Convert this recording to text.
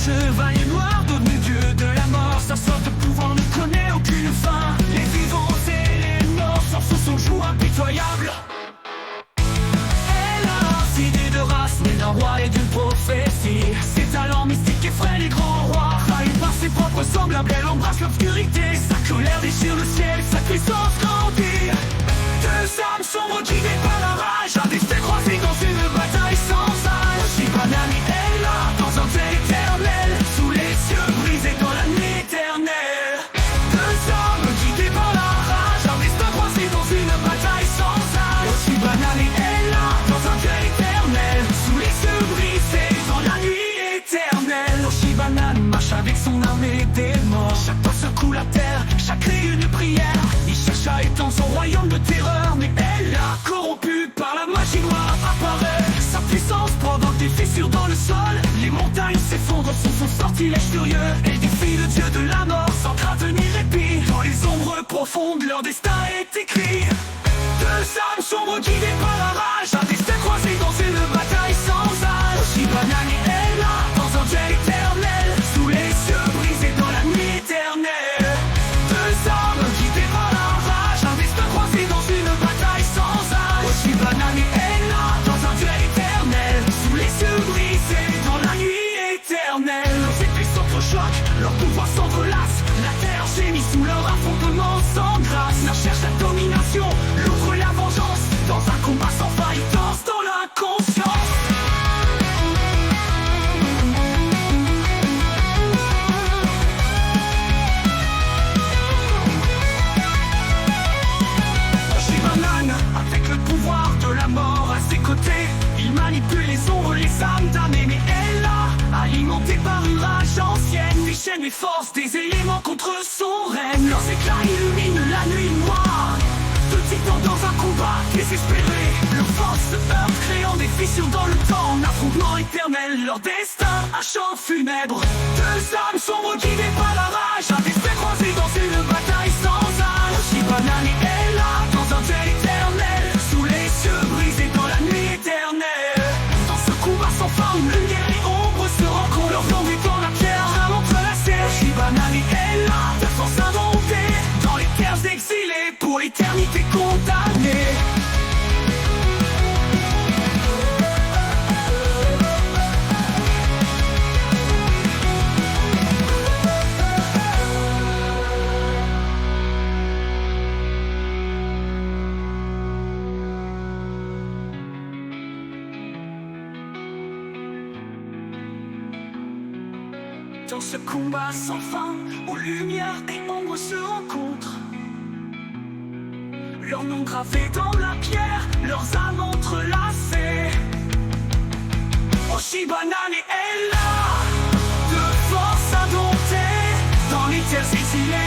chevalier noir devenu dieu de la mort. Sa sorte de pouvoir ne connaît aucune fin. Les vivants et les morts sont sous son joug impitoyable. Elle a idée de race, née d'un roi et d'une prophétie. Ses talents mystiques effraient les grands rois. Trahi par ses propres semblables, elle embrasse l'obscurité. Sa colère déchire le ciel, sa puissance grandit. Deux âmes sombres guidées par la rage, un destin croisé dans une bataille sans âge. Shibanami est là, dans un deuil éternel, sous les cieux brisés dans la nuit éternelle. Deux âmes guidées par la rage, un destin croisé dans une bataille sans âge. Shibanami est là, dans un deuil éternel, sous les cieux brisés dans la nuit éternelle. Shibanami marche avec son armée des morts. Chaque pas secoue la terre, chaque cri une prière. Il cherche à étendre son royaume de terreur, mais elle a corrompu par la magie noire apparaît. Sa puissance provoque des fissures dans le sol. Les montagnes s'effondrent sous son sortilège furieux. Elle défie le dieu de la mort sans crainte ni répit. Dans les ombres profondes, leur destin est écrit. Deux âmes sombres guidées par la rage, un destin croisé dans une bataille sans âge. Shibanami est là, dans un duel éternel, sous les cieux brisés dans la nuit éternelle. Deux âmes guidées par la rage, un destin croisé dans une bataille sans âge. Shibanami est là, dans un duel éternel, sous les cieux brisés dans la nuit éternelle. Leurs épées s'entrechoquent, leurs pouvoirs s'entrelacent. La terre gémit sous leur affrontement sans grâce. La cherche la domination, l'autre la vengeance. Dans un combat sans faille, danse dans l'inconscience. Shibanan, avec le pouvoir de la mort à ses côtés, il manipule les ombres, les âmes damnées. Mais elle a, alimentée par une rage ancienne, déchaîne les forces des éléments contre son règne. Leurs éclats illuminent la nuit noire. Deux titans dans un combat désespéré. Leurs forces se heurtent, créant des fissures dans le temps. Un affrontement éternel, leur destin, un chant funèbre. Deux âmes sombres guidées par la rage, un destin croisé dans une bataille sans âge. Shibanami est là, dans un duel éternel, sous les cieux brisés dans la nuit éternelle. Dans ce combat sans fin, lumière et ombre se rencontrent. Leurs noms dans la pierre, un entrelacé. Shibanami est là, de force indomptée, dans les terres exilées, pour l'éternité condamnée. Dans ce combat sans fin, où lumière et ombre se rencontrent, leurs noms gravés dans la pierre, leurs âmes entrelacées. Oh, Shibanami est là, de force indomptée, dans les terres exilées.